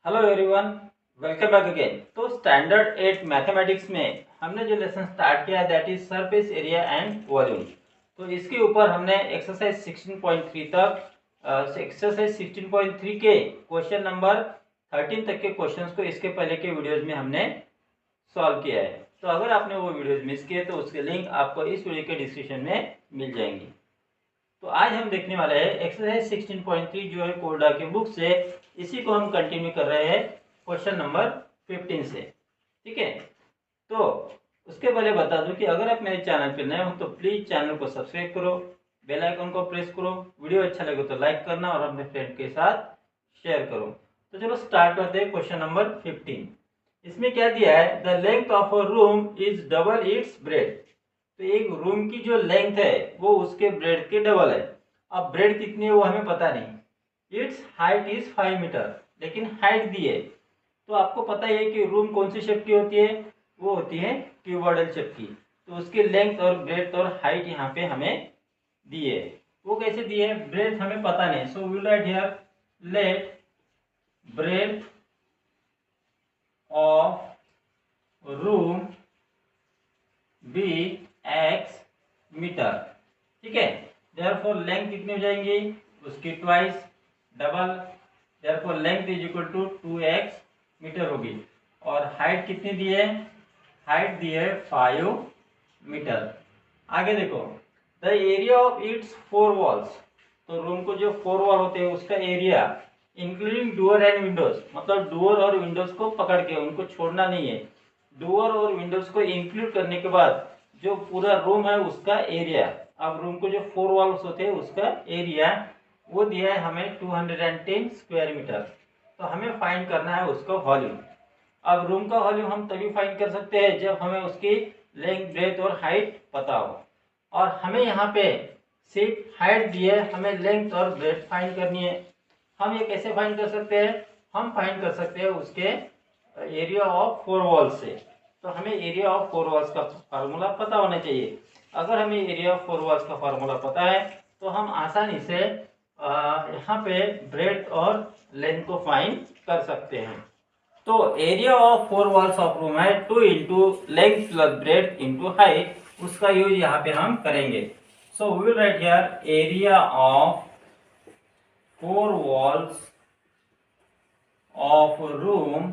Hello everyone, welcome back again. तो standard 8 mathematics में हमने जो लेसन स्टार्ट किया that is surface area and volume. तो इसके ऊपर हमने एक्सरसाइज 16.3 तक एक्सरसाइज 16.3 के क्वेश्चन नंबर 13 तक के क्वेश्चंस को इसके पहले के वीडियोज में हमने सॉल्व किया है। तो अगर आपने वो वीडियोज मिस किए तो उसके लिंक आपको इस वीडियो के डिस्क्रिप्शन में मिल जाएंगी। तो आज हम देखने वाले हैं एक्सरसाइज 16.3 जो है कोरडा के बुक से, इसी को हम कंटिन्यू कर रहे हैं क्वेश्चन नंबर 15 से। ठीक है, तो उसके पहले बता दूं कि अगर आप मेरे चैनल पर नए हो तो प्लीज चैनल को सब्सक्राइब करो, बेल आइकन को प्रेस करो, वीडियो अच्छा लगे तो लाइक करना और अपने फ्रेंड के साथ शेयर करो। तो चलो स्टार्ट करते हैं क्वेश्चन नंबर 15। इसमें क्या दिया है, the length of a room is double it's bread. तो एक रूम की जो लेंथ है वो उसके ब्रेड के डबल है। अब ब्रेड कितनी है वो हमें पता नहीं। इट्स हाइट इज 5 मीटर, लेकिन हाइट दी है। तो आपको पता ही है कि रूम कौन सी शेप की होती है, वो होती है क्यूबॉइडल शेप की। तो उसकी लेंथ और ब्रेड और हाइट यहाँ पे हमें दी है। वो कैसे दी है, ब्रेड हमें पता नहीं। So will write here let breadth of room be X metre. ठीक है, देयरफॉर लेंथ कितनी हो जाएंगी, उसकी twice double, therefore length is equal to 2x metre होगी। और हाइट कितनी दी है, हाइट दी है 5 मीटर। आगे देखो, the area of its 4 walls. तो रूम को जो 4 वॉल होते हैं उसका area including door and Windows, मतलब डोर और विंडोज को पकड़ के, उनको छोड़ना नहीं है। डोर और विंडोज को इंक्लूड करने के बाद जो पूरा रूम है उसका एरिया, अब रूम को जो 4 वॉल्स होते हैं उसका एरिया वो दिया है हमें 210 स्क्वायर मीटर। तो हमें फाइंड करना है उसका वॉल्यूम। अब रूम का वॉल्यूम हम तभी फाइंड कर सकते हैं जब हमें उसकी लेंथ, ब्रेथ और हाइट पता हो। और हमें यहाँ पे सिर्फ हाइट दी है, हमें लेंथ और ब्रेथ फाइंड करनी है। हम ये कैसे फाइंड कर सकते हैं, हम फाइंड कर सकते हैं उसके एरिया ऑफ 4 वॉल्स से। तो हमें एरिया ऑफ 4 वॉल्स का फार्मूला पता होना चाहिए। अगर हमें एरिया ऑफ 4 वॉल्स का फार्मूला पता है तो हम आसानी से यहाँ पे ब्रेथ और लेंथ को फाइंड कर सकते हैं। तो area of 4 walls of room है 2 into length plus breadth into height, उसका यूज यहाँ पे हम करेंगे। So we will write here area of 4 walls of room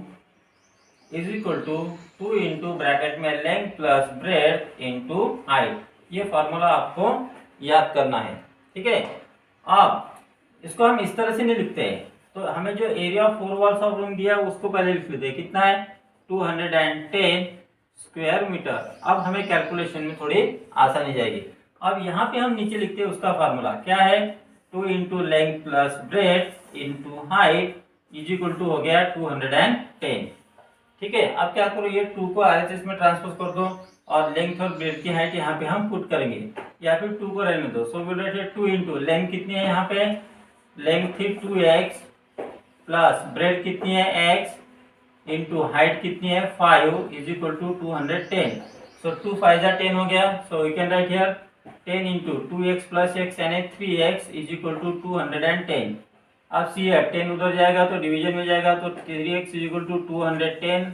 is equal to 2 into bracket में length plus breadth into height. ये formula आपको याद करना है। ठीक है, अब इसको हम इस तरह से नहीं लिखते हैं। तो हमें जो area of 4 walls of room दिया है उसको पहले लिख लेते हैं, कितना है 210 स्क्वायर मीटर। अब हमें कैलकुलेशन में थोड़ी आसानी जाएगी। अब यहाँ पे हम नीचे लिखते हैं उसका फार्मूला क्या है, 2 into length plus breadth into height is equal to हो गया 210। ठीक है, अब क्या करो, ये 2 को RHS में ट्रांसपोज कर दो और लेंथ और ब्रेथ की हाइट यहाँ पे हम पुट करेंगे, या फिर 2 को रहने दो। सो विल राइट 2 इंटू लेंथ कितनी है, यहाँ पे लेंथ थी 2x प्लस ब्रेथ कितनी है x इंटू हाइट कितनी है 5 इज इक्वल टू 210। सो 2 5 जा 10 हो गया। So we can write here 10 into 2x plus x यानी 3x इज इक्वल टू 210। अब सी है 10 उधर जाएगा तो डिवीजन में जाएगा, तो 3x is equal to 210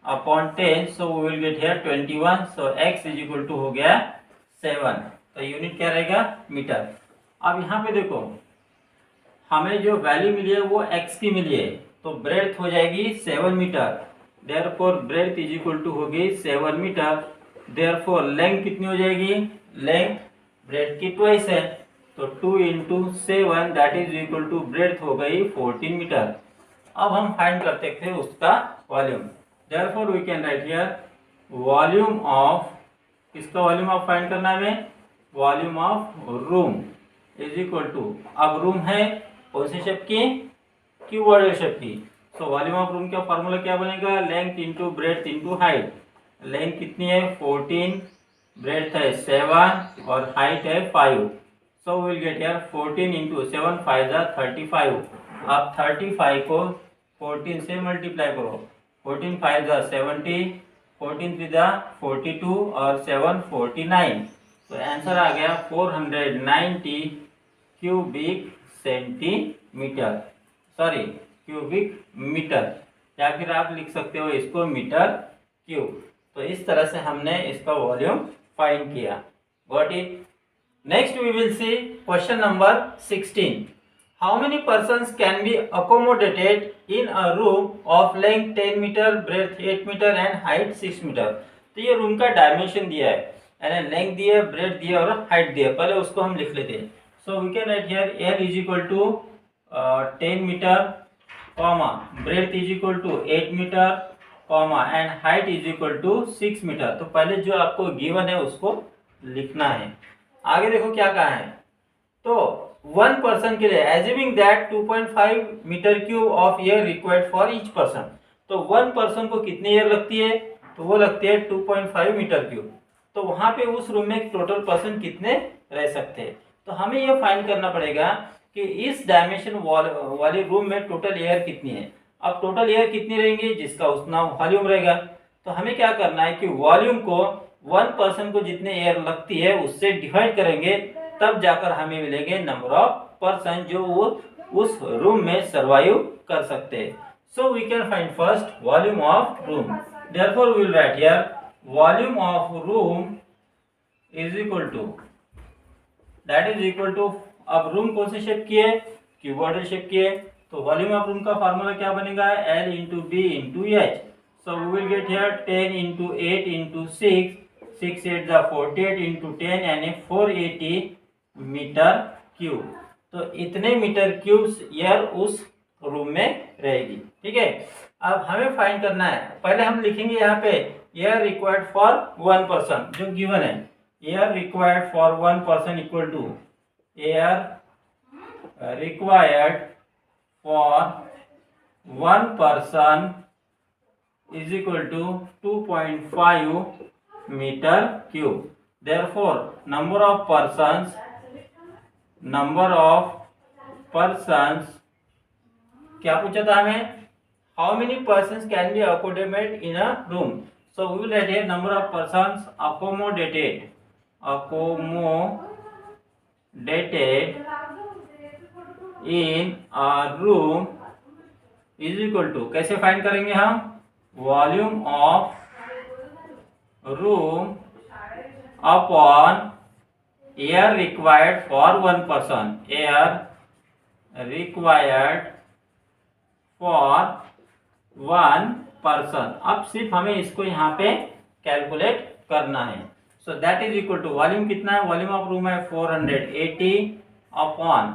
upon 10। So we will get here 21। So x is equal to हो गया 7। तो यूनिट क्या रहेगा, मीटर। अब यहाँ पे देखो, हमें जो वैल्यू मिली है वो x की मिली है, तो ब्रेथ हो जाएगी 7 metre. Therefore breadth is equal to होगी 7 मीटर। देयरफॉर लेंथ कितनी हो जाएगी, लेंथ ब्रेथ की ट्वाइस है, तो 2 into 7 that is equal to breadth हो गई 14 मीटर। अब हम फाइंड करते थे उसका volume. Therefore we can write here volume of, किसका वॉल्यूम ऑफ फाइंड करना है, volume of room is equal to, अब रूम है कौन सी शेप की, क्यूबॉइडल शेप की। सो वॉल्यूम ऑफ रूम का फॉर्मूला क्या बनेगा, length into breadth into height. Length कितनी है 14, ब्रेथ है 7 और हाइट है 5। So will get here 14 into 7 5 जा 35। आप 35 को 14 से मल्टीप्लाई करो, 14 5 जा 70, 14 3 जा 42 और 7 49। तो आंसर आ गया 490 cubic centimetre, sorry cubic metre, या फिर आप लिख सकते हो इसको मीटर क्यूब। तो इस तरह से हमने इसका वॉल्यूम फाइंड किया। Got it? Next we will see question number 16। How many persons can be accommodated in a room of length 10 metre, breadth 8 metre and height 6 metre? तो ये रूम का डायमेंशन दिया है, यानी लेंथ दिया है, ब्रेथ दिया है और हाइट दिया है। पहले उसको हम लिख लेते हैं। So we can write here L is equal to 10 metre, comma breadth is equal to 8 metre, comma and height is equal to 6 metre. तो पहले जो आपको गिवन है उसको लिखना है। आगे देखो क्या कहा है। तो वन पर्सन के लिए assuming that 2.5 metre cube of air required for each person. तो वन पर्सन को कितनी एयर लगती है? तो वो लगती है 2.5 मीटर क्यूब। तो वहां पे उस रूम में टोटल पर्सन कितने रह सकते हैं? तो हमें यह फाइंड करना पड़ेगा कि इस डायमेंशन वाले रूम में टोटल एयर कितनी है। अब टोटल एयर कितनी रहेंगी, जिसका उतना वॉल्यूम रहेगा। तो हमें क्या करना है कि वॉल्यूम को वन पर्सन को जितने एयर लगती है उससे डिवाइड करेंगे, तब जाकर हमें मिलेंगे नंबर ऑफ पर्सन जो वो उस रूम में सर्वाइव कर सकते हैं। So we can find first volume of room. Therefore we will write here volume of room is equal to, that is equal to, अब रूम कौन से शेप की है? क्यूबॉइडल शेप की है। तो वॉल्यूम ऑफ रूम का फार्मूला क्या बनेगा? L into B into H. So we will get here 10 into 8 into 6, 6 8 जा 48 इंटू 10 यानी 480 मीटर क्यूब। तो इतने मीटर क्यूब्स एयर उस रूम में रहेगी। ठीक है, अब हमें फाइंड करना है। पहले हम लिखेंगे यहाँ पे air required for one person, जो गिवन है। Air required for one person equal to air required for one person is equal to 2.5 metre cube. Therefore number of persons क्या पूछा था हमें? How many persons can be accommodated in a room. So we will write here number of persons accommodated in a room is equal to, कैसे find करेंगे हम? Volume of room upon air required for one person, air required for one person. अब सिर्फ हमें इसको यहाँ पे calculate करना है। So that is equal to volume कितना है? वॉल्यूम ऑफ रूम है 480 अपॉन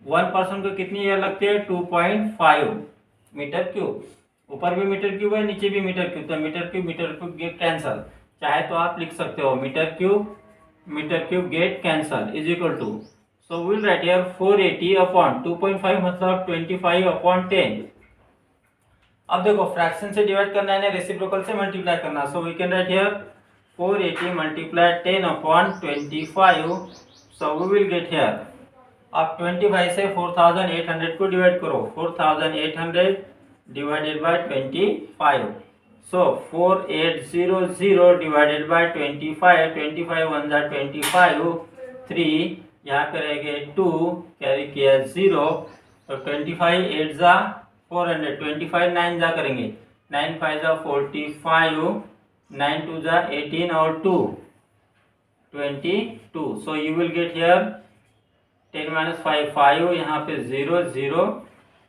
वन पर्सन को कितनी एयर लगती है? 2.5 मीटर क्यूब। ऊपर भी मीटर क्यूब है, नीचे भी मीटर क्यूब। तो मीटर क्यूब गेट कैंसल, चाहे तो आप लिख सकते हो metre cube get cancel is equal to, so will write here 480 upon 2.5 मतलब 25 अपॉन 10। अब देखो फ्रैक्शन से डिवाइड करना है ना रेसिप्रोकल से मल्टीप्लाई करना। So we can write here 480 multiply 10 upon 25। So we will get here, अब 25 से 4800 को डिवाइड करो, 4800 डिवाइडेड बाय 25। सो 4800 डिवाइडेड बाय 25, 25 1 जा 25, 3 यहाँ पे रह गए 2, कैरी किया 0, तो 25 8 जा 400, 25 9 जा करेंगे, 9 5 जा 45, 9 2 जा 18 और 2 22। सो यू विल गेट हियर 10 - 5 5, यहाँ पे 0 0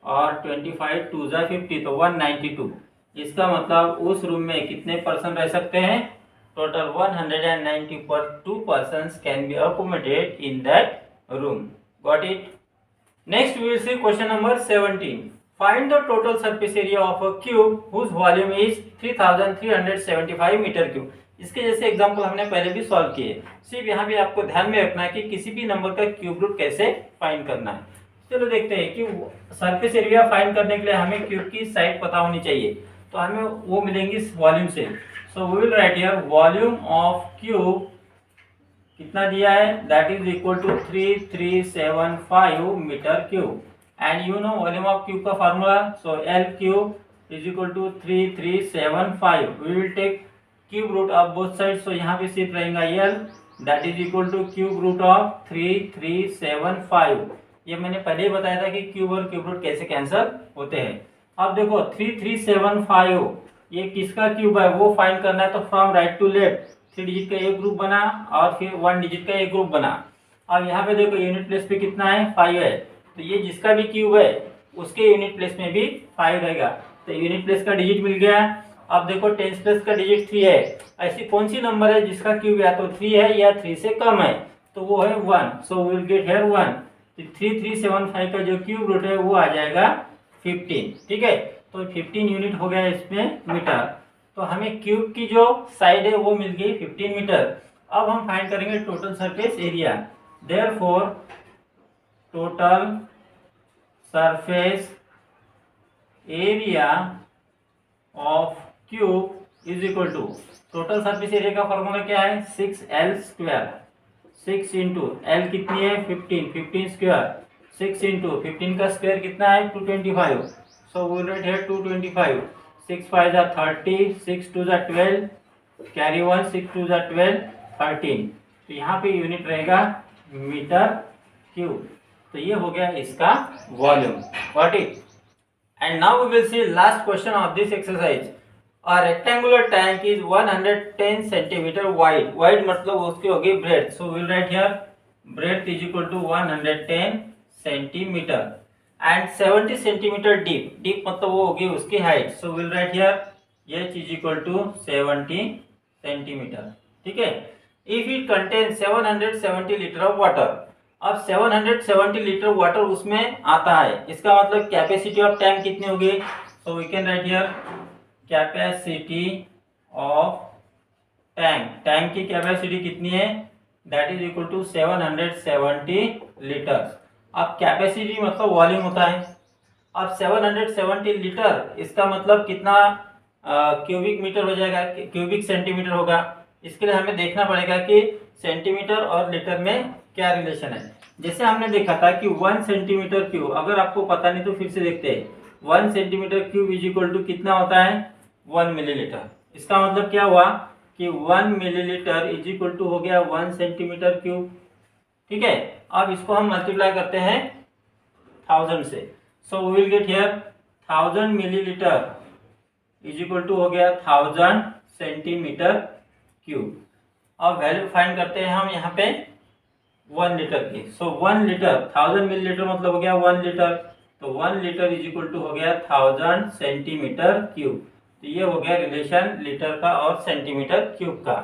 और 25 2 जा 50, तो 192। इसका मतलब उस रूम में कितने पर्सन रह सकते हैं? Total 192 persons can be accommodated in that room. Got it? Next we will see question number 17. Find the total surface area of a cube whose volume is 3375 metre cube. इसके जैसे example हमने पहले भी solve किए। सिर्फ यहाँ भी आपको ध्यान में रखना है कि किसी भी नंबर का क्यूब रूट कैसे फाइंड करना है। चलो देखते हैं कि सरफेस एरिया फाइंड करने के लिए हमें क्यूब की साइड पता होनी चाहिए, तो हमें वो मिलेंगी वॉल्यूम से। So we will write here volume of cube कितना दिया है, that is equal to 3375 metre cube. And you know volume of cube का formula, so L cube is equal to 3375। We will take cube root of both side, so यहाँ पे सिर्फ रहेगा L, that is equal to cube root of 3375 ये मैंने पहले ही बताया था कि क्यूब और क्यूब रूट कैसे कैंसिल होते हैं। अब देखो 3375 ये किसका क्यूब है वो फाइंड करना है। तो from right to left 3 digit का एक ग्रुप बना और फिर 1 डिजिट का एक ग्रुप बना। अब यहाँ पे देखो यूनिट प्लेस पे कितना है 5 है, तो ये जिसका भी क्यूब है उसके यूनिट प्लेस में भी 5 रहेगा। तो यूनिट प्लेस का डिजिट मिल गया। अब देखो टेंस प्लेस का डिजिट 3 है। ऐसी कौन सी नंबर है जिसका क्यूब या तो 3 है या 3 से कम है, तो वो है 1। So we will get here 1। 3375 का जो क्यूब रूट है वो आ जाएगा 15। ठीक है, तो 15 यूनिट हो गया इसमें मीटर। तो हमें क्यूब की जो साइड है वो मिल गई 15 मीटर। अब हम फाइंड करेंगे total surface area. Therefore total surface area of cube is equal to, total surface area का फॉर्मूला क्या है 6L स्क्वायर। 6 इंटू एल कितनी है 15, 15 स्क्वायर 6 इंटू 15 का स्क्वायर कितना है 225। So we write here 225। 6 5 जा 30, 6 2 जा 12, कैरी 1, 6 2 जा 12, 13। तो यहाँ पे यूनिट रहेगा मीटर क्यूब। तो ये हो गया इसका volume. What it. And now we will see last question of this exercise. A rectangular tank is 110 centimeter wide. Wide मतलब उसकी होगी breadth. So we will write here breadth is equal to 110 centimeter and 70 centimeter deep. Deep मतलब वो होगी उसकी height. So we will write here h is equal to 70 centimeter. ठीक है। If it contains 770 liter of water. अब 770 litre water उसमें आता है, इसका मतलब कैपेसिटी ऑफ टैंक कितनी होगी। So we can write here capacity of tank. Tank की कैपेसिटी कितनी है that is equal to 770 litre. अब कैपेसिटी मतलब वॉल्यूम होता है। अब 770 लीटर इसका मतलब कितना क्यूबिक मीटर हो जाएगा, क्यूबिक सेंटीमीटर होगा। इसके लिए हमें देखना पड़ेगा कि सेंटीमीटर और लीटर में क्या रिलेशन है। जैसे हमने देखा था कि 1 सेंटीमीटर क्यूब, अगर आपको पता नहीं तो फिर से देखते हैं। 1 centimetre cube is equal to कितना होता है 1 मिलीलीटर। इसका मतलब क्या हुआ कि 1 मिलीलीटर इज इक्वल टू हो गया 1 सेंटीमीटर क्यूब। ठीक है, अब इसको हम मल्टीप्लाई करते हैं 1000 से। So we will get here 1000 millilitre is equal to हो गया 1000 सेंटीमीटर क्यूब। अब वैल्यू फाइंड करते हैं हम यहाँ पे 1 लीटर की। सो 1 लीटर 1000 मिलीलीटर मतलब हो गया 1 लीटर। तो 1 लीटर इज इक्वल टू हो गया 1000 सेंटीमीटर क्यूब। तो ये हो गया रिलेशन लीटर का और सेंटीमीटर क्यूब का।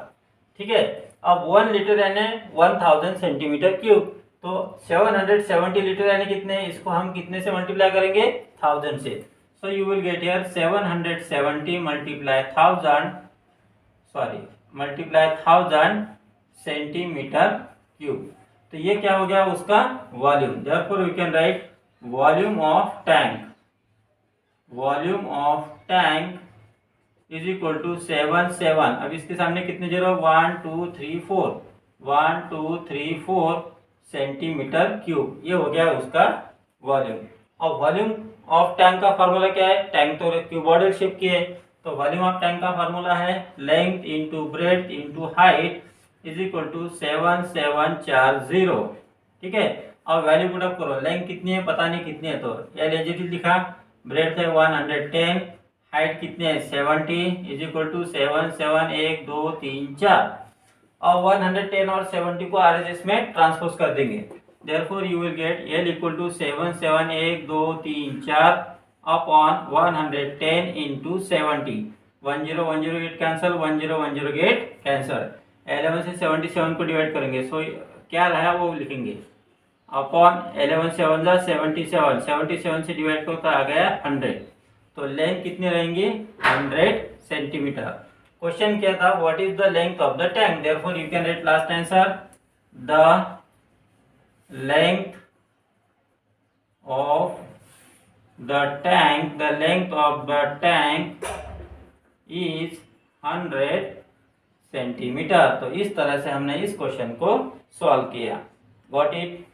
ठीक है, अब 1 लीटर यानी 1000 सेंटीमीटर क्यूब। तो 770 लीटर यानी कितने, इसको हम कितने से मल्टीप्लाई करेंगे 1000 से। So you will get here 770 multiply 1000 centimetre cube. तो ये क्या हो गया उसका volume. Therefore we can write volume of tank. Volume of tank is equal to 77। अब इसके सामने कितने जीरो 1 2 3 4 1 2 3 4 सेंटीमीटर क्यूब। ये हो गया उसका वॉल्यूम। और वॉल्यूम ऑफ टैंक का फार्मूला क्या है, टैंक तो क्यूबॉइडल शेप की है, तो वॉल्यूम ऑफ टैंक का फार्मूला है length into breadth into height is equal to 7740। ठीक है, अब वैल्यू पुट अप करो। लेंथ कितनी है पता नहीं कितनी है, तो एल एज इट इज लिखा। ब्रेड्थ है 110, हाइट कितनी है 70 इज इक्वल टू 7 7 1 2 3 4। और 110 और 70 को आरएचएस में ट्रांसपोज कर देंगे। Therefore you will get L equal to 7 7 1 2 3 4 upon 110 into 70। 1010 get cancel, 1010 get cancel. 11 से 77 को डिवाइड करेंगे। सो क्या रहा वो लिखेंगे अपॉन 11 7 जा 77, 77 से डिवाइड करो तो आ गया 100। तो लेंथ कितनी रहेंगी 100 सेंटीमीटर। क्वेश्चन क्या था what is the length of the tank. Therefore you can write last answer the length of the tank is 100 centimetre. तो इस तरह से हमने इस क्वेश्चन को सॉल्व किया। Got it.